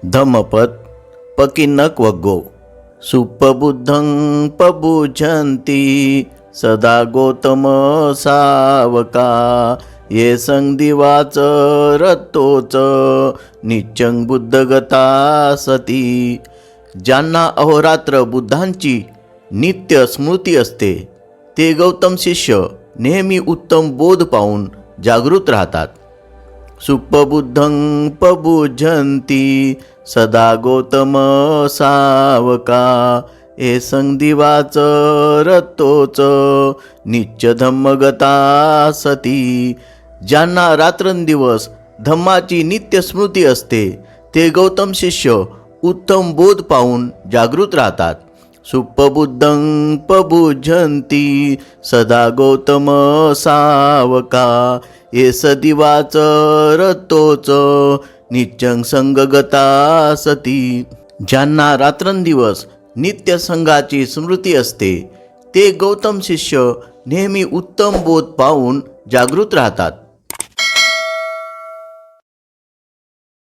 धम्मपद पकिन्नक वग्गो सुप्पबुद्धं पबुझन्ति सदा गौतम सावका ये संदिवाच रत्तोच नित्यं बुद्धगता सती। ज्यांना अहोरात्र बुद्धांची नित्य स्मृती असते ते गौतम शिष्य नेहमी उत्तम बोध पाहून जागृत राहतात। सुप्पबुद्धं पबुझन्ति सदा गौतम सावका ये संदिवाच रत्तोच नित्य धम्मगता सती। ज्यांना रात्रंदिवस धम्माची नित्य स्मृती असते ते गौतम शिष्य उत्तम बोध पाहून जागृत राहतात। सुप्पबुद्धं पबुझन्ति सदा गौतम सावका ये सदिवाच रत्तोच नित्यं संगगता सती। ज्यांना रात्रंदिवस नित्य संघाची स्मृती असते ते गौतम शिष्य नेहमी उत्तम बोध पाहून जागृत राहतात।